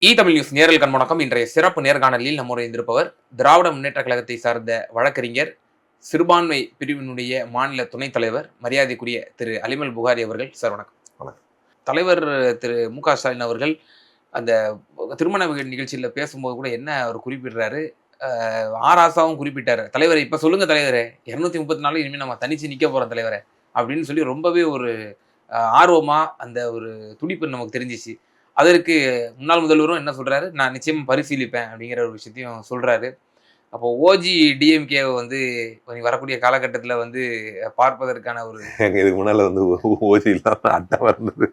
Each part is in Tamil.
தமிழ் நியூஸ் நேரல் கண்வணக்கம். இன்றைய சிறப்பு நேர்காணலில் நம்முடைய இருந்திருப்பவர் திராவிட முன்னேற்ற கழகத்தை சார்ந்த வழக்கறிஞர், சிறுபான்மை பிரிவினுடைய மாநில துணைத் தலைவர், மரியாதைக்குரிய திரு அலிமல் புகாரி அவர்கள். சார் வணக்கம். வணக்கம். தலைவர் திரு மு.க. ஸ்டாலின் அவர்கள் அந்த திருமண நிகழ்ச்சியில் பேசும்போது கூட என்ன அவர் குறிப்பிடுறாரு, ஆராசாவும் குறிப்பிட்டாரு, தலைவரை இப்போ சொல்லுங்க தலைவரே, 234 இனிமேல் நம்ம தனிச்சு நிற்க போகிறோம் தலைவரை அப்படின்னு சொல்லி ரொம்பவே ஒரு ஆர்வமாக அந்த ஒரு துடிப்பு நமக்கு தெரிஞ்சிச்சு. அதற்கு முன்னாள் முதல்வரும் என்ன சொல்றாரு, நான் நிச்சயம் பரிசீலிப்பேன் அப்படிங்கிற ஒரு விஷயத்தையும் சொல்றாரு. அப்போ ஓஜி டிஎம்கே வந்து வரக்கூடிய காலகட்டத்தில் வந்து பார்ப்பதற்கான ஒரு இதுக்கு முன்னால வந்து ஓஜி இல்லாம அட்டை இருந்தது.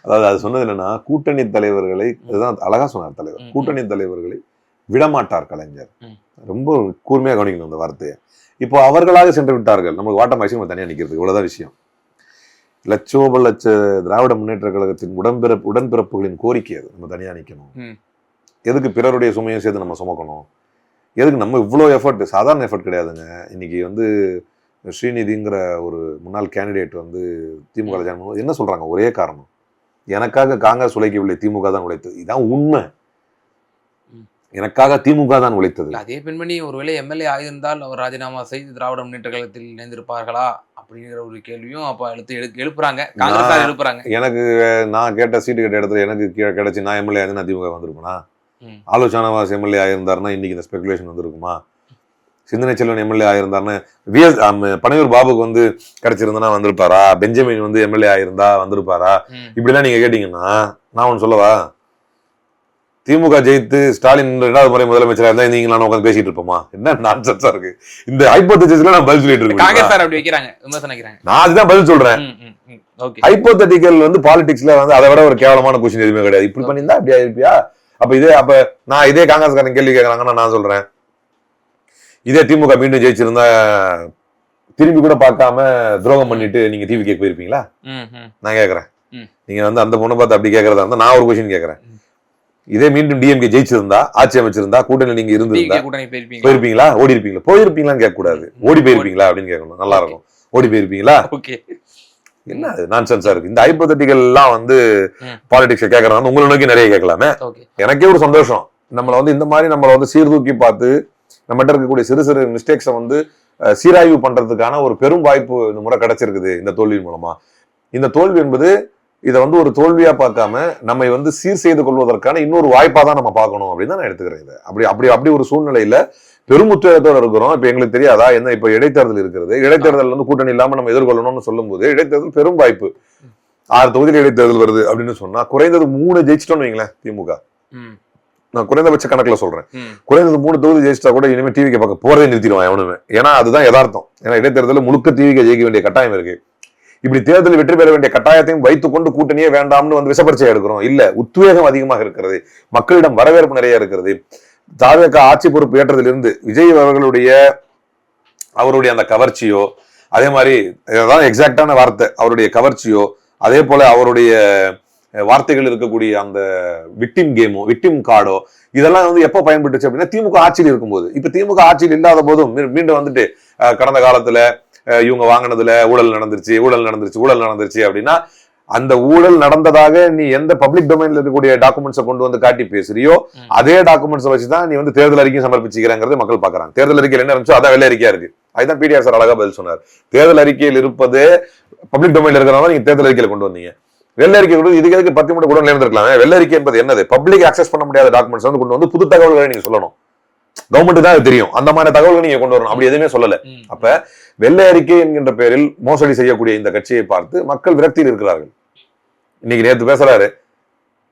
அதாவது அது சொன்னது என்னன்னா, கூட்டணி தலைவர்களை, அதுதான் அழகா சொன்னார் தலைவர், கூட்டணி தலைவர்களை விடமாட்டார் கலைஞர். ரொம்ப கூர்மையா கவனிக்கணும் அந்த வார்த்தையை. இப்போ அவர்களாக சென்று விட்டார்கள், நமக்கு வாட்டம் ஆயிடுச்சு, நம்ம தனியா நிக்கிறது, இவ்வளவுதான் விஷயம். லட்சோப லட்ச திராவிட முன்னேற்ற கழகத்தின் உடன்பிறப்புகளின் கோரிக்கை அது, நம்ம தனியா நிக்கணும். எதுக்கு பிறருடைய சுமையும் சேர்த்து நம்ம சுமக்கணும்? எதுக்கு நம்ம இவ்வளோ எஃபர்ட்? சாதாரண எஃபர்ட் கிடையாதுங்க. இன்னைக்கு வந்து ஸ்ரீநிதிங்கிற ஒரு முன்னாள் கேண்டிடேட் வந்து திமுக ஜாயின் பண்ணும்போது என்ன சொல்றாங்க? ஒரே காரணம், எனக்காக காங்கிரஸ் உழைக்கவில்லை, திமுக தான் உழைத்தது. இதான் உண்மை. எனக்காக திமுக தான் உழைத்தது. அதே பெண்மணி ஒருவேளை எம்எல்ஏ ஆயிருந்தால் அவர் ராஜினாமா செய்து திராவிட முன்னேற்ற கழகத்தில் இணைந்திருப்பார்களா அப்படிங்கிற ஒரு கேள்வியும் அப்ப எழுப்புறாங்க, காங்கிரஸ் எழுப்புறாங்க. எனக்கு நான் கேட்ட சீட்டு கேட்ட இடத்துல எனக்கு கிடைச்சி நான் எம்எல்ஏ ஆயிருந்து நான் திமுக வந்திருப்பேனா? ஆலோசனாவாஸ் எம்எல்ஏ ஆயிருந்தாருன்னா இன்னைக்கு இந்த ஸ்பெகுலேஷன் வந்திருக்குமா? சிந்தனை செல்வன் எம்எல்ஏ ஆயிருந்தாருன்னு பனையூர் பாபுக்கு வந்து கிடைச்சிருந்தா வந்திருப்பாரா? பெஞ்சமின் வந்து எம்எல்ஏ ஆயிருந்தா வந்திருப்பாரா? இப்படிலாம் நீங்க கேட்டீங்கன்னா நான் ஒண்ணு சொல்லவா? திமுக ஜெயித்து ஸ்டாலின் 2வது முறை முதலமைச்சரா இருந்தா நீங்க நான் உட்காந்து பேசிட்டு இருப்போமா? என்ன நான்சென்ஸா இருக்கு இந்த ஹைப்போதெட்டிஸ்ல நான் பதில் சொல்லிட்டு இருக்கேன். நான் அதுதான் பதில் சொல்றேன். ஹைப்போதெட்டிக்கல் வந்து பாலிடிக்ஸ்ல வந்து அதை விட ஒரு கேவலமான கொஸ்டின் எதுவுமே கிடையாது. இப்படி பண்ணியிருந்தா அப்படியா இருப்பியா? அப்ப நான் இதே காங்கிரஸ்காரன் கேள்வி கேட்கறாங்கன்னா நான் சொல்றேன், இதே திமுக மீண்டும் ஜெயிச்சிருந்தா திரும்பி கூட பார்க்காம துரோகம் பண்ணிட்டு நீங்க டிவி கேட்க போயிருப்பீங்களா? நான் கேட்கறேன். நீங்க வந்து அந்த பொண்ணை பார்த்து அப்படி கேட்கறதா இருந்தா நான் ஒரு கொஸ்டின் கேட்கறேன், இதே மீண்டும் டிஎம்கே ஜெயிச்சிருந்தா, ஆட்சி அமைச்சிருந்தா, கூட்டணி நீங்க இருந்திருந்தா போயிருப்பீங்களா? ஓடி இருப்பீங்களா? போயிருப்பீங்களான்னு கேட்க கூடாது, ஓடி போயிருப்பீங்களா அப்படின்னு கேட்கணும். நல்லா இருக்கும். ஓடி போயிருப்பீங்களா? என்ன நான்சென்ஸா இருக்கு இந்த ஹைப்போதெட்டிக்கல் எல்லாம் வந்து பாலிடிக்ஸ் கேட்கறாங்க. உங்களை நோக்கி நிறைய கேட்கலாமே. எனக்கே ஒரு சந்தோஷம், நம்மளை வந்து இந்த மாதிரி நம்மளை வந்து சீர்தூக்கி பார்த்து நம்மகிட்ட இருக்கக்கூடிய சிறு சிறு மிஸ்டேக்ஸை வந்து சீராய்வு பண்றதுக்கான ஒரு பெரும் வாய்ப்பு இந்த முறை கிடைச்சிருக்குது இந்த தோல்வியின் மூலமா. இந்த தோல்வி என்பது இதை வந்து ஒரு தோல்வியா பார்க்காம நம்மை வந்து சீர் செய்து கொள்வதற்கான இன்னொரு வாய்ப்பா தான் நம்ம பார்க்கணும் அப்படின்னு தான் நான் எடுத்துக்கிறேன். இதை அப்படி ஒரு சூழ்நிலையில பெரும் உத்வேகத்தோடு இருக்கிறோம். இப்ப எங்களுக்கு தெரியாதா என்ன? இப்ப இடைத்தேர்தல் இருக்கிறது. இடைத்தேர்தல் வந்து கூட்டணி இல்லாம நம்ம எதிர்கொள்ளணும்னு சொல்லும் போது இடைத்தேர்தல் பெரும் வாய்ப்பு. 6 தொகுதியில் இடைத்தேர்தல் வருது அப்படின்னு சொன்னா குறைந்தது 3 ஜெயிச்சிட்டோம்னு வைங்களேன். திமுக நான் குறைந்தபட்ச கணக்குல சொல்றேன், குறைந்தது 3 தொகுதி ஜெயிச்சிட்டா கூட இனிமே டிவிக்கு பார்க்க போறதே நிறுத்திடுவான் எவனுமே. ஏன்னா அதுதான் யதார்த்தம். ஏன்னா இடைத்தேர்தல் முழுக்க டிவிக்கு ஜெயிக்க வேண்டிய கட்டாயம் இருக்கு. இப்படி தேர்தலில் வெற்றி பெற வேண்டிய கட்டாயத்தையும் வைத்துக் கொண்டு கூட்டணியே வேண்டாம்னு வந்து விஷப்பரிச்சை எடுக்கிறோம். இல்ல, உத்வேகம் அதிகமாக இருக்கிறது, மக்களிடம் வரவேற்பு நிறைய இருக்கிறது. தாவேக ஆட்சி பொறுப்பு ஏற்றதிலிருந்து விஜய் அவருடைய அந்த கவர்ச்சியோ, அதே மாதிரி எக்ஸாக்டான வார்த்தை, அவருடைய கவர்ச்சியோ, அதே போல அவருடைய வார்த்தைகள் இருக்கக்கூடிய அந்த விக்டிம் கேமோ, விக்டிம் கார்டோ, இதெல்லாம் வந்து எப்ப பயன்பட்டுச்சு அப்படின்னா திமுக ஆட்சியில் இருக்கும்போது. இப்ப திமுக ஆட்சியில் இல்லாத போதும் மீண்டும் வந்துட்டு கடந்த காலத்துல இவங்க வாங்கினதுல ஊழல் நடந்துருச்சு அப்படின்னா அந்த ஊழல் நடந்ததாக நீ எந்த பப்ளிக் டொமைன்ல இருக்கக்கூடிய டாக்குமெண்ட்ஸை கொண்டு வந்து காட்டி பேசுறியோ அதே டாக்குமெண்ட்ஸை வச்சுதான் நீ வந்து தேர்தல் அறிக்கை சமர்ப்பிச்சுக்கிறேங்கிறது மக்கள் பாக்குறாங்க. தேர்தல் அறிக்கையில் என்ன இருந்துச்சோ அதான் வெள்ளை அறிக்கையா இருக்கு. அதுதான் பிடிஆர் சார் அழகா பதில் சொன்னார். தேர்தல் அறிக்கையில் இருப்பது பப்ளிக் டொமைன்ல இருக்கிறதா நீங்க தேர்தல் அறிக்கையில கொண்டு வந்தீங்க. வெள்ளை அறிக்கை இதுக்கு 10 மட்டும் கூட இருந்திருக்கலாம். வெள்ளை அறிக்கை என்பது என்னது? பப்ளிக் ஆக்சஸ் பண்ண முடியாத டாக்குமெண்ட்ஸ் வந்து கொண்டு வந்து புது தகவல்களை நீங்க சொல்லணும். கவர்மெண்ட் தான் தெரியும், அந்த மாதிரி தகவல்கள் நீங்க கொண்டு வரணும். அப்படி எதுவுமே சொல்லல. அப்ப வெள்ளை அறிக்கை என்கின்ற பெயரில் மோசடி செய்யக்கூடிய இந்த கட்சியை பார்த்து மக்கள் விரக்தியில் இருக்கிறார்கள். இன்னைக்கு நேற்று பேசுறாரு,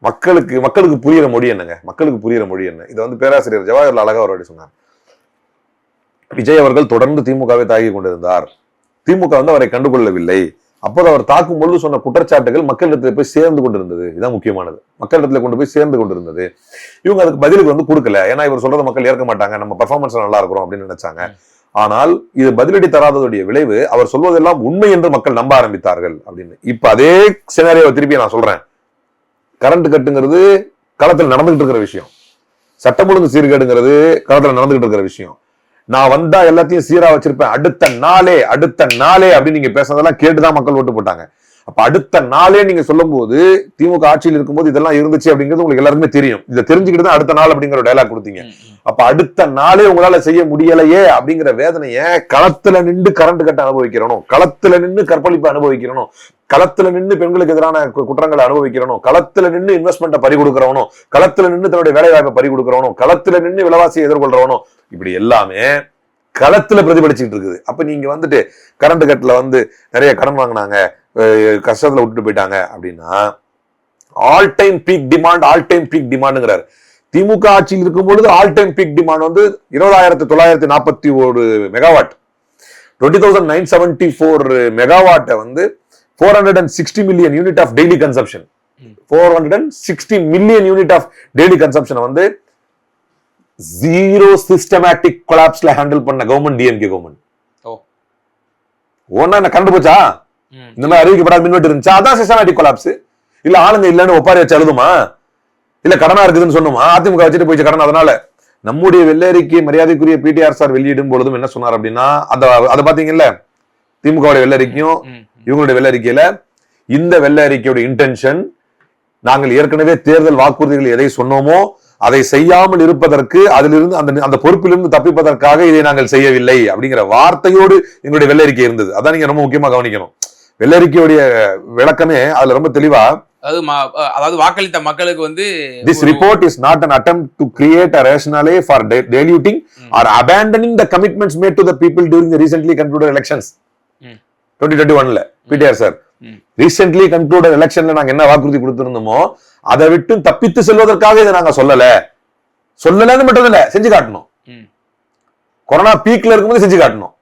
மக்களுக்கு புரியுற மொழி என்னங்க? மக்களுக்கு புரியுற மொழி என்ன? இதை வந்து பேராசிரியர் ஜவாஹர்லால் அழகா அவருடைய சொன்னார். விஜய் அவர்கள் தொடர்ந்து திமுகவை தாக்கி கொண்டிருந்தார், திமுக வந்து அவரை கண்டுகொள்ளவில்லை. அப்போது அவர் தாக்கும் பொழுது சொன்ன குற்றச்சாட்டுகள் மக்களிடத்துல போய் சேர்ந்து கொண்டிருந்தது. இதுதான் முக்கியமானது. மக்களிடத்துல கொண்டு போய் சேர்ந்து கொண்டிருந்தது. இவங்க அதுக்கு பதிலுக்கு வந்து கொடுக்கல. ஏன்னா இவர் சொல்றதை மக்கள் ஏற்க மாட்டாங்க, நம்ம பெர்ஃபார்மன்ஸ் நல்லா இருக்கிறோம் அப்படின்னு நினைச்சாங்க. ஆனால் இது பதிலடி தராததுடைய விளைவு, அவர் சொல்வதெல்லாம் உண்மை என்று மக்கள் நம்ப ஆரம்பித்தார்கள் அப்படின்னு. இப்ப அதே சினாரியோவை திருப்பி நான் சொல்றேன். கரண்ட் கட்டுங்கிறது களத்தில் நடந்துகிட்டு இருக்கிற விஷயம், சட்டம் ஒழுங்கு சீர்கேடுங்கிறது களத்தில் நடந்துகிட்டு இருக்கிற விஷயம். நான் வந்தா எல்லாத்தையும் சீரா வச்சிருப்பேன், அடுத்த நாளே அப்படின்னு நீங்க பேசுறதெல்லாம் கேட்டுதான் மக்கள் ஓட்டு போட்டாங்க. அப்ப அடுத்த நாளே நீங்க சொல்லும் போது திமுக ஆட்சியில் இருக்கும்போது இதெல்லாம் இருந்துச்சு அப்படிங்கிறது உங்களுக்கு எல்லாருக்குமே தெரியும். இதை தெரிஞ்சுக்கிட்டு தான் அடுத்த நாள் அப்படிங்கிற ஒரு டைலாக் கொடுத்தீங்க. அப்ப அடுத்த நாளே உங்களால செய்ய முடியலையே அப்படிங்கிற வேதனைய களத்துல நின்று கரண்ட் கட்ட அனுபவிக்கிறணும், களத்துல நின்று கற்பழிப்பு அனுபவிக்கிறணும், களத்துல நின்று பெண்களுக்கு எதிரான குற்றங்களை அனுபவிக்கிறணும், களத்துல நின்று இன்வெஸ்ட்மெண்ட்டை பறி கொடுக்கிறவனும், களத்துல நின்று தன்னுடைய வேலை வாய்ப்பை பறி கொடுக்கிறவனும், களத்துல நின்று விலைவாசியை எதிர்கொள்றவனும், இப்படி எல்லாமே களத்துல பிரதிபலிச்சுட்டு இருக்குது. அப்ப நீங்க வந்துட்டு கரண்ட் கட்ல வந்து நிறைய கடன் வாங்கினாங்க, கஷ்டத்துல விட்டுட்டு போயிட்டாங்க அப்படின்னா ஆல் டைம் பீக் டிமாண்டுங்கிறாரு. திமுக ஆட்சியில் இருக்கும் பொழுது ஆல் டைம் பீக் டிமாண்ட் வந்து 20,941 மெகாவாட், 20,974 மெகாவாட்டை வந்து 460 million unit of daily consumption, 460 million unit of daily consumption வந்து ஜீரோ சிஸ்டமேட்டிக் கொலாப்ஸ்ல ஹேண்டில் பண்ண கவர்மெண்ட் டிஎம்கே கவர்மெண்ட். ஒன்னா என்ன கண்டு போச்சா? இந்த மாதிரி அறிவிக்கப்படாத மின்வெட்டு இருந்துச்சா? அதான் சிஸ்டமேட்டிக் கொலாப்ஸ். இல்ல ஆளுங்க இல்லன்னு ஒப்பாரி வச்சு அழுதுமா, இல்ல கடனா இருக்குதுன்னு சொன்னோமா, அதிமுக வச்சுட்டு போயிச்சு கடன். அதனால நம்முடைய வெள்ளரிக்கை மரியாதைக்குரிய பிடிஆர் சார் வெளியிடும் பொழுதும் என்ன சொன்னார் அப்படின்னா, அதை பாத்தீங்கல்ல, திமுக வெள்ளரிக்கையும் இவங்களுடைய வெள்ளரிக்கையில இந்த வெள்ளரிக்கையோட இன்டென்ஷன், நாங்கள் ஏற்கனவே தேர்தல் வாக்குறுதிகள் எதை சொன்னோமோ அதை செய்யாமல் இருப்பதற்கு, அதிலிருந்து அந்த பொறுப்பிலிருந்து தப்பிப்பதற்காக இதை நாங்கள் செய்யவில்லை அப்படிங்கிற வார்த்தையோடு எங்களுடைய வெள்ளரிக்கை இருந்தது. அதான் நீங்க ரொம்ப முக்கியமா கவனிக்கணும். வெள்ளரிக்கையுடைய விளக்கமே அதுல ரொம்ப தெளிவா, அதாவது வாக்களித்த மக்களுக்கு வந்து this report is not an attempt to create a rationale for diluting or abandoning the commitments made to the people during the recently concluded elections 2021ல பிடிஆர் சார் ரீசென்ட்லி கன்க்ளூடட் எலெக்ஷன்ல நாங்க என்ன வாக்குறுதி கொடுத்திருந்தோமோ அதை விட்டு தப்பித்து செல்வதற்காக இதை நாங்க சொல்லலன்னு மட்டும் இல்ல, செஞ்சு காட்டணும். கொரோனா பீக்ல இருக்கும்போது செஞ்சு காட்டணும்.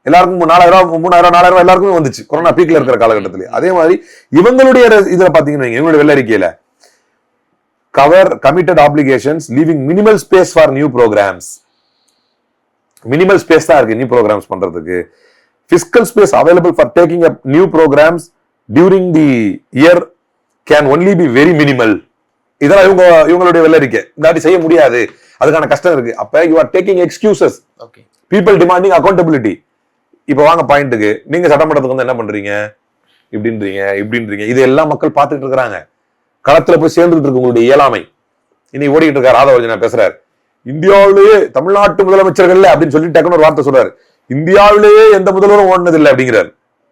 எல்லாருக்கும் 4,000, 3,000, 4,000 எல்லாருக்குமே வந்துச்சு கொரோனா பீக்ல இருக்கிற காலகட்டத்திலே. அதே மாதிரி இவங்களுடைய இதுல பாத்தீங்கன்னா இவங்களுடைய வெள்ளரிக்கையில cover committed applications leaving minimal space for new programs. Minimal space தான் இருக்கு நியூ ப்ரோக்ராம்ஸ் பண்றதுக்கு. Fiscal space available for taking up new programs during the year can only be very minimal. இதெல்லாம் இவங்களுடைய வெள்ளரிக்கை. இதாட்டி செய்ய முடியாது, அதுக்கான கஷ்டம் இருக்கு. அப்ப you are taking excuses. People demanding accountability. இப்ப வாங்க பாயிண்ட்டுக்கு, நீங்க சட்டமன்றத்துக்கு வந்து என்ன பண்றீங்க, இப்படின்றீங்க. இது எல்லாம் மக்கள் பார்த்துட்டு இருக்கிறாங்க. களத்துல போய் சேர்ந்துட்டு இருக்கு உங்களுடைய இயலாமை. இன்னைக்கு ஓடிக்கிட்டு இருக்காரு ராதாவர்ஜனா பேசுறாரு, இந்தியாவிலேயே தமிழ்நாட்டு முதலமைச்சர்கள் அப்படின்னு சொல்லி டக்குன்னு ஒரு வார்த்தை சொல்றாரு, இந்தியாவிலேயே எந்த முதல்வரும் ஓடினது இல்லை அப்படிங்கிறாரு.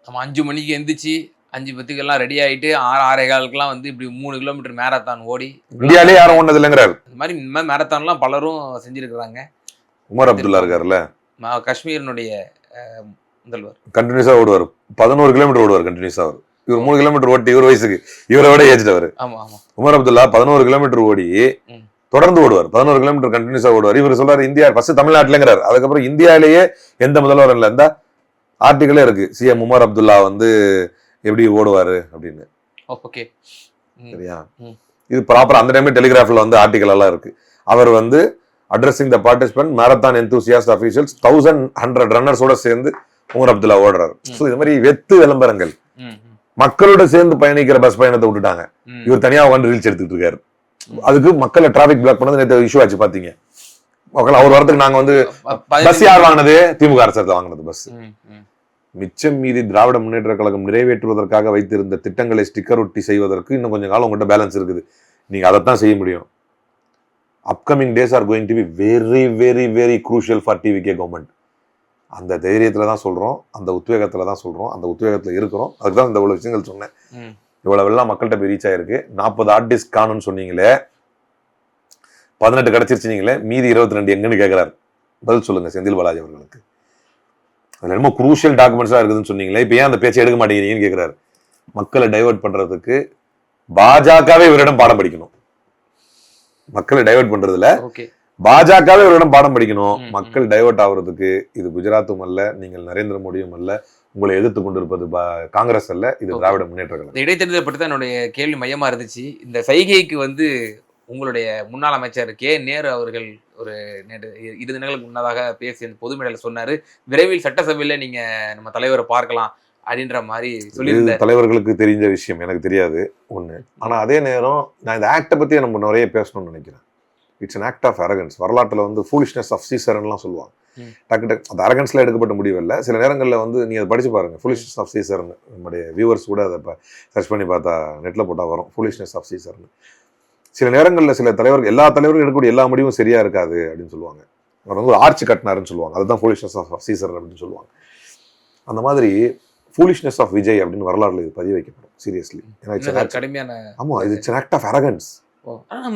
நம்ம 5 மணிக்கு எந்திரிச்சு 5:10 எல்லாம் ரெடி ஆயிட்டு 6:15 வந்து இப்படி 3 கிலோமீட்டர் மேரத்தான் ஓடி இந்தியாவிலேயே யாரும் ஓடினது இல்லைங்கிறாரு. இந்த மாதிரி மேரத்தான்லாம் பலரும் செஞ்சிருக்கிறாங்க. உமர் அப்துல்லா இருக்காருல்ல, காஷ்மீரினுடைய முதல்வர், கண்டினியூஸா ஓடுவார், 11 கிலோமீட்டர் ஓடுவார் கண்டினியூஸா. அவர் இவர் 3 கிலோமீட்டர் ஓட்டி இவர் வயசுக்கு இவரை விட ஏஜ்டவர். உமர் அப்துல்லா 11 கிலோமீட்டர் ஓடி தொடர்ந்து ஓடுவார், 11 கிலோமீட்டர் கண்டினியூஸா ஓடுவார். இவர் சொல்றாரு இந்தியா ஃபர்ஸ்ட் தமிழ்நாட்டுலங்கிறார். அதுக்கப்புறம் இந்தியாவிலேயே எந்த முதல்வர் இல்ல, இந்த ஆர்டிகளே இருக்கு, சிஎம் உமர் அப்துல்லா வந்து எப்படி ஓடுவாரு அப்படின்னு. சரியா? இது ப்ராப்பரா அந்த டைம்ல டெலிகிராஃப்ல வந்து ஆர்டிகல் எல்லாம் இருக்கு. அவர் வந்து addressing the participant marathon enthusiast officials 1100 ரன்னர்ஸோட சேர்ந்து உமர் அப்துல்லா ஓடுறாரு. இது மாதிரி வெத்து விளம்பரங்கள், மக்களோட சேர்ந்து பயணிக்கிற பஸ் பயணத்தை விட்டுட்டாங்க. இவர் தனியா வந்து ரீல்ஸ் எடுத்துட்டு இருக்காரு. அதுக்கு மக்களை டிராபிக் பிளாக் பண்ணது நேற்று இஷ்யூ ஆச்சு பாத்தீங்க. அவர் வரதுக்கு நாங்க வந்து பஸ் யார் வாங்கினது, திமுக அரசு வாங்கினது பஸ். மிச்சம் மீதி திராவிட முன்னேற்ற கழகம் நிறைவேற்றுவதற்காக வைத்திருந்த திட்டங்களை ஸ்டிக்கர் ஒட்டி செய்வதற்கு இன்னும் கொஞ்சம் காலம் உங்கள்கிட்ட பேலன்ஸ் இருக்குது. நீங்க அதைத்தான் செய்ய முடியும். Upcoming days are going to be very very very crucial for TVK government. அந்த தைரியத்துல தான் சொல்றோம், அந்த உத்வேகத்துல தான் சொல்றோம், அந்த உத்வேகத்துல இருக்கிறோம். அதுக்குதான் இந்த இவ்வளவு விஷயங்கள் சொன்னேன். இவ்வளவு எல்லாம் மக்கள்கிட்ட போய் ரீச் ஆயிருக்கு. 40 ஆர்டிஸ்ட் காணும்னு சொன்னீங்களே, 18 கிடைச்சிருச்சுனீங்களே, மீதி 22 எங்கன்னு கேட்கிறாரு. பதில் சொல்லுங்க செந்தில் பாலாஜி அவர்களுக்கு. அதுல ரொம்ப குரூஷியல் டாக்குமெண்ட்ஸா இருக்குதுன்னு சொன்னீங்களே, இப்ப ஏன் அந்த பேச்சை எடுக்க மாட்டேங்கிறீங்கன்னு கேட்கிறாரு. மக்களை டைவர்ட் பண்றதுக்கு பாஜகவே இவரிடம் பாடம் படிக்கணும். மக்களை டைவர்ட் பண்றதுல பாஜகவே இவரிடம் பாடம் படிக்கணும். மக்கள் டைவர்ட் ஆகுறதுக்கு இது குஜராத்தும் அல்ல, நீங்கள் நரேந்திர மோடியும் அல்ல, உங்களை எதிர்த்து கொண்டிருப்பது காங்கிரஸ் அல்ல, இது திராவிட முன்னேற்ற கழகம். இடைத்தேர்தல் பற்றி தான் என்னுடைய கேள்வி மையமா இருந்துச்சு. இந்த சைகைக்கு வந்து உங்களுடைய முன்னாள் அமைச்சர் கே நேரு அவர்கள் ஒரு 2 தினங்களுக்கு முன்னதாக பேசி பொது மேடையில் சொன்னாரு, விரைவில் சட்டசபையில நீங்க நம்ம தலைவரை பார்க்கலாம் அப்படின்ற மாதிரி சொல்லி. தலைவர்களுக்கு தெரிஞ்ச விஷயம் எனக்கு தெரியாது ஒண்ணு. ஆனா அதே நேரம் நான் இந்த ஆக்டை பத்தி நம்ம நிறைய பேசணும்னு நினைக்கிறேன். It's an act of arrogance. வரலாற்றுல வந்து ஃபூலிஷ்னஸ் ஆஃப் சீசர்லாம் சொல்லுவாங்க. டக்கு டக்கு அந்த அரகன்ஸ்ல எடுக்கப்பட்ட முடிவு இல்லை. சில நேரங்களில் வந்து நீங்க அதை படிச்சு பாருங்க, ஃபுலிஷ்னஸ் ஆஃப் சீசர்னு. நம்முடைய வியூவர்ஸ் கூட அதை சர்ச் பண்ணி பார்த்தா நெட்ல போட்டா வரும், ஃபுலிஷ்னஸ் ஆஃப் சீசர்னு. சில நேரங்களில் சில தலைவர்கள், எல்லா தலைவர்களும் எடுக்கக்கூடிய எல்லா முடிவும் சரியா இருக்காது அப்படின்னு சொல்லுவாங்க. அவர் வந்து ஒரு ஆர்ச்சி கட்டினாருன்னு சொல்லுவாங்க, அதுதான் ஃபூலிஷ்னஸ் ஆஃப் சீசர் அப்படின்னு சொல்லுவாங்க. அந்த மாதிரி ஃபூலிஷ்னஸ் ஆஃப் விஜய் அப்படின்னு வரலாறுல இது பதிவு வைக்கப்படும் சீரியஸ்லி. கடுமையான ஆமா, இது it's an act of arrogance.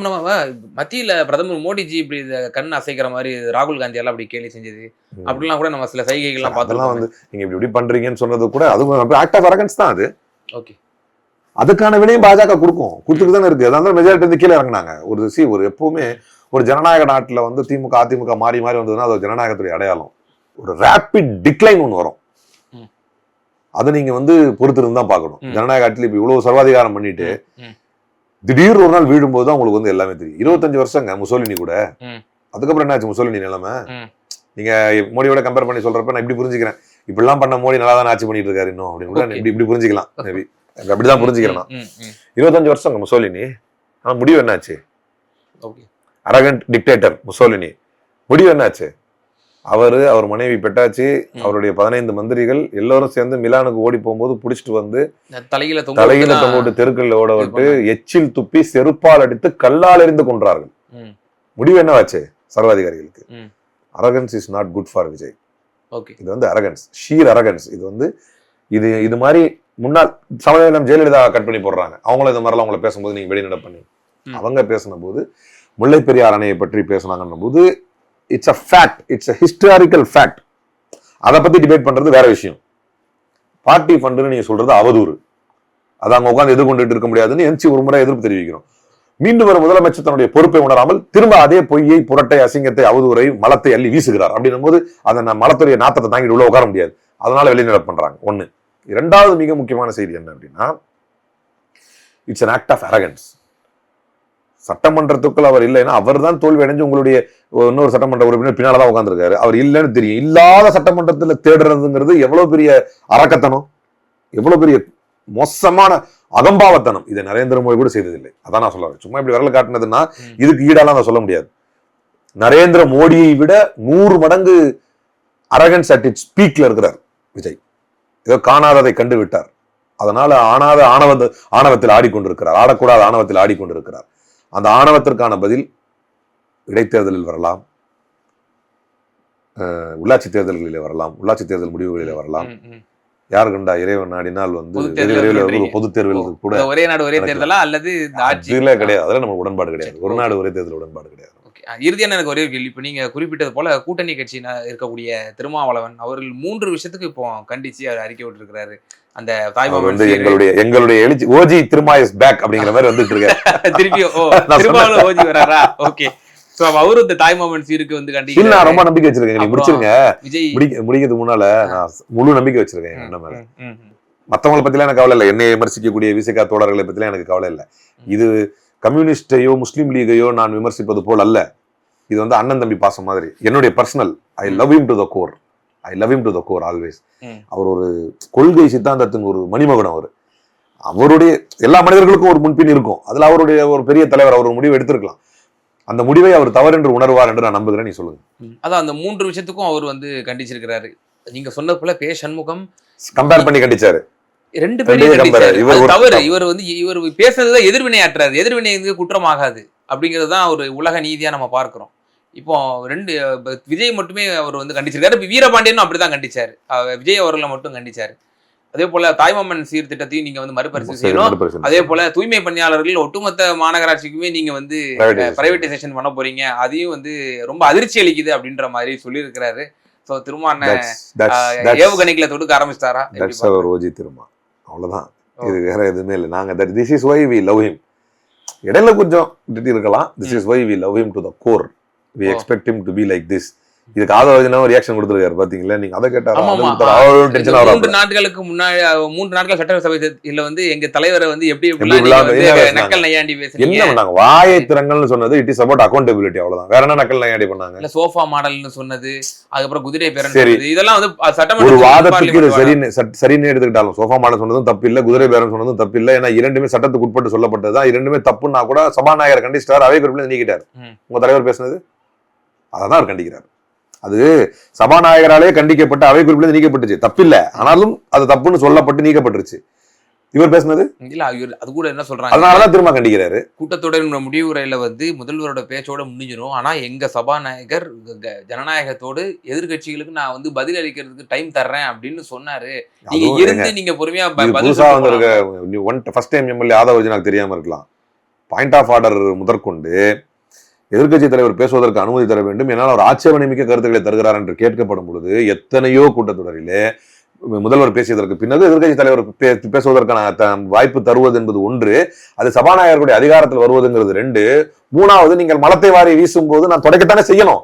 நம்ம மத்தியில பிரதமர் மோடிஜி இப்படி கண் அசைக்கிற மாதிரி ராகுல் காந்தி எல்லாம் அப்படி கேலி செஞ்சது அப்படிலாம் கூட நம்ம சில சைகைகள்லாம் பார்த்தோம். வந்து நீங்க இப்படி பண்றீங்கன்னு சொன்னது கூட அது ஆக்ட் ஆஃப் அரகன்ஸ் தான் அது. ஓகே, அதுக்கான வினையும் பாஜக கொடுத்துட்டு தானே இருக்கு. அதான் மெஜாரிட்டி வந்து கீழே இறங்கினாங்க. ஒரு எப்பவுமே ஒரு ஜனநாயக நாட்டில் வந்து திமுக அதிமுக மாறி மாறி வந்ததுன்னா அது ஜனநாயகத்துடைய அடையாளம். ஒரு ரேபிட் டிக்ளைன் ஒன்று வரும், அதை நீங்க வந்து பொறுத்திருந்து தான் பார்க்கணும். ஜனநாயக நாட்டில் இப்ப இவ்வளவு சர்வாதிகாரம் பண்ணிட்டு திடீர்னு ஒரு நாள் வீழும்போது தான் உங்களுக்கு வந்து எல்லாமே தெரியும். 25 வருஷங்க முசோலினி கூட. அதுக்கப்புறம் என்ன ஆச்சு முசோலினி நிலைமை? நீங்க மோடியோட கம்பேர் பண்ணி சொல்றப்ப நான் இப்படி புரிஞ்சுக்கிறேன், இப்படிலாம் பண்ண மோடி நல்லா தான் ஆட்சி பண்ணிட்டு இருக்காரு இன்னும் அப்படின்னு கூட இப்படி புரிஞ்சுக்கலாம். மேபி அப்படிதான் புரிஞ்சுக்கிறேன். 25 வருஷம் முசோலினி. ஆனா முடிவு என்னாச்சு? Arrogant dictator Mussolini. முடிவு என்னாச்சு? அவர் மனைவி பெட்டாச்சு, அவருடைய 15 மந்திரிகள் எல்லாரும் சேர்ந்து மிலானுக்கு ஓடி போகும்போது புடிச்சிட்டு வந்து தலையில தொங்கிட்டு தெருக்கள் ஓட விட்டு எச்சில் துப்பி செருப்பால் அடித்து கல்லால் எறிந்து கொன்றார்கள். முடிவு என்னவாச்சு சர்வாதிகாரிகளுக்கு? Arrogance is not good for Vijay. இது வந்து அரகன்ஸ், ஷீர் அரகன்ஸ். இது வந்து இது மாதிரி முன்னாள் சமயம் ஜெயலலிதா கட் பண்ணி போடுறாங்க. அவங்களும் இந்த மாதிரிலாம் அவங்கள பேசும்போது நீங்க வெளிநடப்பு பண்ணி அவங்க பேசின போது முல்லை பெரியார் அணையை பற்றி பேசினாங்கன்ன போது it's a fact, it's a historical fact. அதை பத்தி டிபேட் பண்றது வேற விஷயம். பார்ட்டி ஃபண்டுன்னு நீங்க சொல்றது அவதூறு. அதை அவங்க உட்காந்து எதிர்கொண்டுட்டு இருக்க முடியாதுன்னு என்சி ஒரு முறை எதிர்ப்பு தெரிவிக்கிறோம். மீண்டும் ஒரு முதலமைச்சர் தன்னுடைய பொறுப்பை உணராமல் திரும்ப அதே பொய்யை, புரட்டை, அசிங்கத்தை, அவதூறை, மலத்தை அள்ளி வீசுகிறார். அப்படின்னும் போது அதை மலத்துடைய நாத்தத்தை தாங்கிட்டு உள்ள உட்கார முடியாது. அதனால வெளிநடப்பு பண்றாங்க. ஒண்ணு. இரண்டாவது மிக முக்கியமான செய்தி என்ன அப்படின்னா, it's an act of arrogance. சட்டமன்றத்துக்குள் அவர் இல்லைன்னா அவர் தான் தோல்வி அடைஞ்சு உங்களுடைய இன்னொரு சட்டமன்ற உறுப்பினர் பின்னால்தான் உட்காந்துருக்காரு. அவர் இல்லைன்னு தெரியும். இல்லாத சட்டமன்றத்துல தேடுறதுங்கிறது எவ்வளவு பெரிய அரக்கத்தனம், எவ்வளவு பெரிய மோசமான அகம்பாவத்தனம். இதை நரேந்திர மோடி கூட செய்ததில்லை. அதான் நான் சொல்ல, சும்மா இப்படி விரல் காட்டினதுன்னா இதுக்கு ஈடாலாம் நான் சொல்ல முடியாது. நரேந்திர மோடியை விட 100 மடங்கு அரகன்ஸ் அட் இட்ஸ் பீக்ல இருக்கிறார் விஜய். ஏதோ காணாததை கண்டு விட்டார். அதனால ஆணவத்தில் ஆடிக்கொண்டிருக்கிறார். ஆடக்கூடாத ஆணவத்தில் ஆடிக்கொண்டிருக்கிறார். அந்த ஆணவத்திற்கான பதில் இடைத்தேர்தலில் வரலாம், உள்ளாட்சி தேர்தல்களிலே வரலாம், உள்ளாட்சி தேர்தல் முடிவுகளிலே வரலாம். யாரு கண்டா இறைவன் நாடினால் வந்து பொது தேர்தல் கூட ஒரே நாடு ஒரே தேர்தலா அல்லது கிடையாது. அதெல்லாம் நம்ம உடன்பாடு கிடையாது. ஒரு நாடு ஒரே தேர்தல் உடன்பாடு கிடையாது. இறுதியான எனக்கு ஒரே கேள்வி. இப்ப நீங்க குறிப்பிட்டது போல கூட்டணி கட்சி இருக்கக்கூடிய திருமாவளவன் அவர்கள் 3 விஷயத்துக்கு இப்போ கண்டிச்சு அவர் அறிக்கை விட்டுருக்கிறாரு. அந்த தாய்மாமன் வந்து எங்களுடைய எழுச்சி ஓஜி திருமா இஸ் பேக் அப்படிங்கிற மாதிரி வந்துட்டு இருக்காரு. திருப்பியும் ஓஜி வராரா? ஓகே. சோ அவரு இந்த தாய்மாமன் சீருக்கு வந்து கண்டிப்பா நான் ரொம்ப நம்பிக்கை வச்சிருக்கேன். நீங்க முடிச்சிருங்க. விஜய் முடிக்கிறதுக்கு முன்னால நான் முழு நம்பிக்கை வச்சிருக்கேன் என்ன மேல. மத்தவங்களை பத்திலாம் எனக்கு கவலை இல்லை. என்னை விமர்சிக்கக்கூடிய விசிகா தோழர்களை பத்திலாம் எனக்கு கவலை இல்லை. இது கம்யூனிஸ்டையோ முஸ்லீம் லீகையோ நான் விமர்சிப்பது போல் அல்ல. இது வந்து அண்ணன் தம்பி பாசம் மாதிரி. என்னுடைய personal I love him to the core. I love him to the core always. அவர் ஒரு கொள்கை சித்தாந்தத்தின் ஒரு மணிமகுடம். அவருடைய எல்லா மனிதர்களுக்கும் ஒரு முன்பின் இருக்கும். அதுல அவருடைய ஒரு பெரிய தலைவர் அவர் ஒரு முடிவு எடுத்திருக்கலாம். அந்த முடிவை அவர் தவறு என்று உணர்வார் என்று நான் நம்புகிறேன். நீ சொல்லுங்க. அதான் அந்த 3 விஷயத்துக்கும் அவர் வந்து கண்டிச்சிருக்கிறாரு. நீங்க சொன்னது போல பே சண்முகம் கம்பேர் பண்ணி கண்டிச்சாரு. 2 பேரும் தவறு. இவர் பேசுறதுதான் எதிர்வினையாற்றுறாரு. எதிர்வினை குற்றமாகாது அப்படிங்கறதுதான் ஒரு உலக நீதியா நம்ம பார்க்கிறோம். இப்போ விஜய் மட்டுமே அவர் வந்து கண்டிச்சிருக்காரு. வீரபாண்டியனும் அப்படிதான் கண்டிச்சாரு. விஜய் அவர்களை மட்டும் கண்டிச்சாரு. அதே போல தாய்மாமன் சீர்திட்டத்தையும் நீங்க வந்து மறுபரிசீலனை செய்யணும். அதே போல தூய்மை பணியாளர்கள் ஒட்டுமொத்த மாநகராட்சிக்குமே நீங்க வந்து பிரைவேடைசேஷன் பண்ண போறீங்க. அதையும் வந்து ரொம்ப அதிர்ச்சி அளிக்குது அப்படின்ற மாதிரி சொல்லி இருக்கிறாரு. சோ திருமான ஏவுகணைகளை தொடுக்க ஆரம்பிச்சிட்டாரா? ஓஜி திருமா அவ்வளவுதான். இது வேற எதுவுமே இல்லை. நாங்க this is why we love him. இடையில கொஞ்சம் இருக்கலாம். This is why we love him to the core. We expect him to be like this. இதுக்கு ஆதரவு ரியாக்ஷன் கொடுத்துருக்காரு பாத்தீங்களா? நீங்க அதை கேட்டாரு. 3 நாட்களுக்கு முன்னாடி 3 நாட்கள் சட்டசபையில வந்து எங்க தலைவரை வந்து எப்படி நக்கல் நையாண்டி பேசுறீங்க, வாயை திறங்கள்னு சொன்னது இட் இஸ் அபவுட் அக்கௌண்டபிலிட்டி. அவ்வளவுதான். வேற என்ன நக்கல் நையாண்டி பண்ணாங்க? இல்ல சோஃபா மாடல்னு சொன்னது, அதுக்கப்புறம் குதிரை பேரன் சொன்னது, இதெல்லாம் வந்து சட்டமன்ற ஒரு வாதத்துக்கு இது சரின்னு எடுத்துக்கிட்டாலும் சோஃபா மாடல் சொன்னதும் தப்பு இல்ல, குதிரை பேரன் சொன்னதும் தப்பு இல்ல. ஏன்னா இரண்டுமே சட்டத்துக்கு உட்பட்டு சொல்லப்பட்டதுதான். இரண்டுமே தப்புன்னா கூட சபாநாயகர் கண்டிச்சிட்டார், அவை குறிப்பில் நீக்கிட்டார். உங்க தலைவர் பேசுனது அதான் அவர் கண்டிக்கிறார். அது சபாநாயகராலே கண்டிக்கப்பட்ட அவை குறிப்பிலிருந்து நீக்கப்பட்டுச்சு, தப்பில்லை. ஆனாலும் அது தப்புன்னு சொல்லப்பட்டு நீக்கப்பட்டுருச்சு. இவர் பேசுனது இல்ல அது கூட என்ன சொல்றாங்க, அதனாலதான் திரும்ப கண்டிக்கிறாரு. கூட்டத்தொடரின் முடிவுரையில வந்து முதல்வரோட பேச்சோட முடிஞ்சிடும். ஆனா எங்க சபாநாயகர் ஜனநாயகத்தோடு எதிர்கட்சிகளுக்கு நான் வந்து பதில் அளிக்கிறதுக்கு டைம் தர்றேன் அப்படின்னு சொன்னாரு. நீங்க இருந்து நீங்க பொறுமையா புதுசா வந்திருக்க ஃபர்ஸ்ட் டைம் எம்எல்ஏ ஆதவ எனக்கு தெரியாம இருக்கலாம். பாயிண்ட் ஆஃப் ஆர்டர் முதற்கொண்டு எதிர்கட்சி தலைவர் பேசுவதற்கு அனுமதி தர வேண்டும், என்னால் அவர் ஆட்சேபனை மிக்க கருத்துக்களை தருகிறார் என்று கேட்கப்படும் பொழுது எத்தனையோ கூட்டத்தொடரிலே முதல்வர் பேசியதற்கு பின்னது எதிர்கட்சி தலைவர் பேசுவதற்கான வாய்ப்பு தருவது என்பது ஒன்று, அது சபாநாயகருடைய அதிகாரத்தில் வருவதுங்கிறது ரெண்டு. மூணாவது, நீங்கள் மலத்தை வாரி வீசும் போது நான் தொடக்கத்தானே செய்யணும்.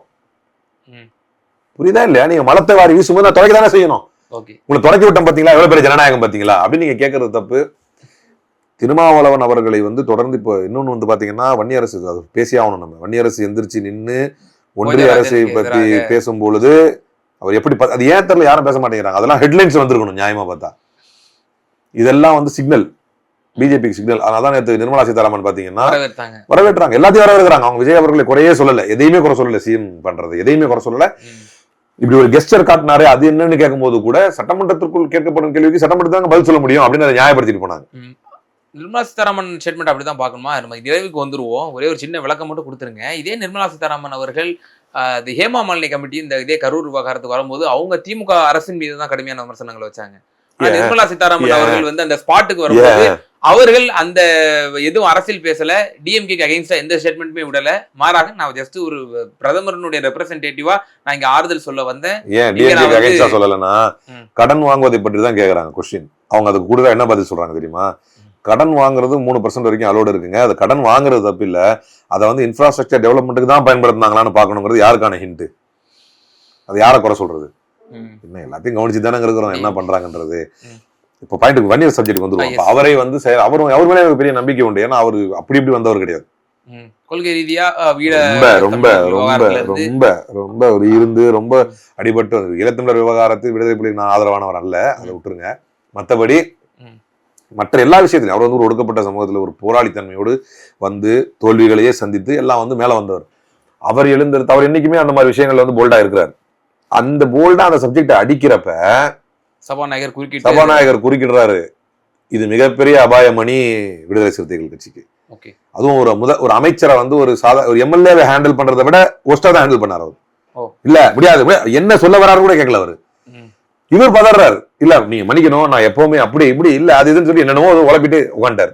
புரியுதா இல்லையா? நீங்க மலத்தை வாரி வீசும்போது நான் தொடக்கத்தானே செய்யணும். உங்களை தொடக்கி விட்டோம் பாத்தீங்களா, எவ்வளவு பெரிய ஜனநாயகம் பாத்தீங்களா அப்படின்னு நீங்க கேட்கறது தப்பு. திருமாவளவன் அவர்களை வந்து தொடர்ந்து இப்போ இன்னொன்னு வந்து பாத்தீங்கன்னா வன்னியரசு அது பேசி ஆகணும். நம்ம வன்னியரசு எந்திரிச்சு நின்று ஒன்றிய அரசை பத்தி பேசும் பொழுது அவர் எப்படி அது ஏன் தெரியல, யாரும் பேச மாட்டேங்கிறாங்க. அதெல்லாம் ஹெட்லைன்ஸ் வந்திருக்கணும் நியாயமா பார்த்தா. இதெல்லாம் வந்து சிக்னல், பிஜேபிக்கு சிக்னல். அதனால நேற்று நிர்மலா சீதாராமன் பாத்தீங்கன்னா வரவேற்றாங்க, எல்லாத்தையும் வரவேற்கிறாங்க. அவங்க விஜய் அவர்களை குறையே சொல்லல, எதையுமே குறை சொல்லல, சிஎம் பண்றது எதையுமே குறை சொல்லல. இப்படி ஒரு கெஸ்டர் காட்டினாரு, அது என்னன்னு கேட்கும் போது கூட சட்டமன்றத்திற்குள் கேட்கப்படும் கேள்விக்கு சட்டமன்றத்தாங்க பதில் சொல்ல முடியும் அப்படின்னு அதை நியாயப்படுத்திட்டு போனாங்க. நிர்மலா சீதாராமன் ஸ்டேட்மெண்ட் அப்படிதான் பார்க்கணுமா? நம்ம நிறைவுக்கு வந்துருவோம். ஒரே ஒரு சின்ன விளக்கம் மட்டும் கொடுத்துருங்க. இதே நிர்மலா சீதாராமன் அவர்கள் ஹேமா மாலினி கமிட்டி இந்த இதே கரூர் விவகாரத்துக்கு வரும்போது அவங்க திமுக அரசின் மீது தான் கடுமையான விமர்சனங்களை வச்சாங்க. நிர்மலா சீதாராமன் அவர்கள் வந்து அந்த ஸ்பாட்டுக்கு வரும்போது அவர்கள் அந்த எதுவும் அரசியல் பேசல, டிஎம்கே அகைன்ஸ்டா எந்த ஸ்டேட்மெண்ட்டுமே விடல. மாறாக நான் ஜஸ்ட் ஒரு பிரதமருடைய ரெப்ரசன்டேட்டிவா நான் இங்க ஆறுதல் சொல்ல வந்தேன். ஏன் டிஎம்கே அகைன்ஸ்டா சொல்லலன்னா கடன் வாங்குவதை பற்றி தான் கேக்குறாங்க கொஸ்டின். அவங்க அதுக்கு கூட என்ன பதில் சொல்றாங்க தெரியுமா? கடன் வாங்குறது 3% வரைக்கும் அலோடு இருக்குங்க, அது கடன் வாங்குறது தப்பு இல்ல, அதை வந்து இன்ஃப்ராஸ்ட்ரக்சர் டெவலப்மெண்ட்டுக்கு தான் பயன்படுத்தினாங்களான்னு பார்க்கணுங்கிறது யாருக்கான ஹிண்ட்? அது யாரை குறை சொல்றது? என்ன எல்லாத்தையும் கவனிச்சு தானே இருக்கிறோம் என்ன பண்றாங்கன்றது. இப்போ பாயிண்ட் வன்னியர் சப்ஜெக்ட் வந்துருவோம். அவரை வந்து அவர் மேலே பெரிய நம்பிக்கை உண்டு. ஏன்னா அவரு அப்படி இப்படி வந்தவர் கிடையாது. கொள்கை ரீதியா ரொம்ப ரொம்ப ரொம்ப ரொம்ப ஒரு இருந்து ரொம்ப அடிபட்டு ஈழத்தமிழர் விவகாரத்தில் விடுதலை புலிகளுக்கு நான் ஆதரவானவர் அல்ல, அதை விட்டுருங்க. மற்றபடி மற்ற எல்லா விஷயத்திலும் அவர் வந்து ஒரு ஒடுக்கப்பட்ட சமூகத்தில் ஒரு போராளித்தன்மையோடு வந்து தோல்விகளையே சந்தித்து எல்லாம் வந்து மேல வந்தவர். அவர் எழுந்திருத்து அவர் என்னைக்குமே அந்த மாதிரி விஷயங்கள்ல வந்து போல்டா இருக்கிறார். அந்த போல்டா அந்த சப்ஜெக்டை அடிக்கிறப்ப சபாநாயகர் குறுக்கிடுறாரு. இது மிகப்பெரிய அபாயமணி விடுதலை சிறுத்தைகள் கட்சிக்கு. அதுவும் ஒரு அமைச்சரை வந்து ஒரு எம்எல்ஏவை ஹேண்டில் பண்றதை விட ஒஸ்டா தான் ஹேண்டில் பண்ணார் அவர். இல்ல முடியாது, என்ன சொல்ல வராரு கூட கேட்கல அவரு. இவர் பதறாரு, இல்ல நீங்க மன்னிக்கணும், நான் எப்பவுமே அப்படி இப்படி இல்ல அது இதுன்னு சொல்லி என்னென்னவோ உழப்பிட்டு உட்காண்டார்.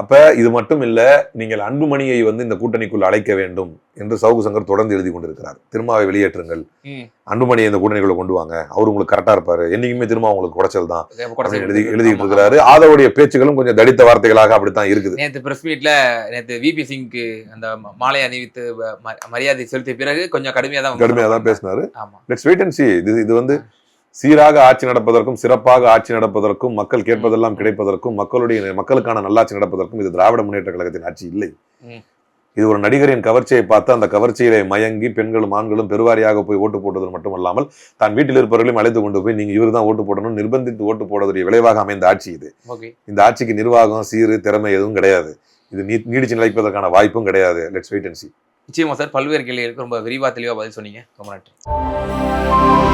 அப்ப இது மட்டும் இல்ல, நீங்கள் அன்புமணியை வந்து இந்த கூட்டணிக்குள் அழைக்க வேண்டும் என்று சவுக்கு சங்கர் தொடர்ந்து எழுதி கொண்டிருக்கிறார். திருமாவை வெளியேற்றுங்கள், அன்புமணியை இந்த கூட்டணிக்குள்ள கொண்டு வாங்க, அவர் உங்களுக்கு கரெக்டா இருப்பாரு, என்னைக்குமே திரும்ப உங்களுக்கு குறைச்சல் தான் எழுதிட்டு இருக்கிறாரு. ஆதவுடைய பேச்சுகளும் கொஞ்சம் தடித்த வார்த்தைகளாக அப்படித்தான் இருக்குது. நேற்று பிரஸ் மீட்ல நேற்று விபி சிங்க்கு அந்த மாலை அணிவித்து மரியாதை செலுத்திய பிறகு கொஞ்சம் கடுமையா தான் பேசினாரு. லெட்ஸ் வெயிட் அண்ட் சீ. இது வந்து சீராக ஆட்சி நடப்பதற்கும் சிறப்பாக ஆட்சி நடப்பதற்கும் மக்கள் கேட்பதெல்லாம் கிடைப்பதற்கும் மக்களுக்கான நல்லாட்சி நடப்பதற்கும் இது திராவிட முன்னேற்ற கழகத்தின் ஆட்சி இல்லை. இது ஒரு நடிகரின் கவர்ச்சியை பார்த்து அந்த கவர்ச்சியிலே மயங்கி பெண்களும் ஆண்களும் பெருவாரியாக போய் ஓட்டு போட்டது மட்டுமல்லாமல் தான் வீட்டில் இருப்பவர்களையும் அழைத்து கொண்டு போய் நீங்க இவர் தான் ஓட்டு போடணும் நிர்பந்தித்து ஓட்டு போடுவதற்கு விளைவாக அமைந்த ஆட்சி இது. இந்த ஆட்சிக்கு நிர்வாகம் சீரு திறமை எதுவும் கிடையாது. இது நீடிச்சு நிலைப்பதற்கான வாய்ப்பும் கிடையாது. லெட்ஸ் வெயிட் அண்ட் சீ. நிச்சயமா சார், பல்வேறு கேள்விகளுக்கு ரொம்ப விரிவா தெளிவா பதில் சொன்னீங்க. ரொம்ப நன்றி.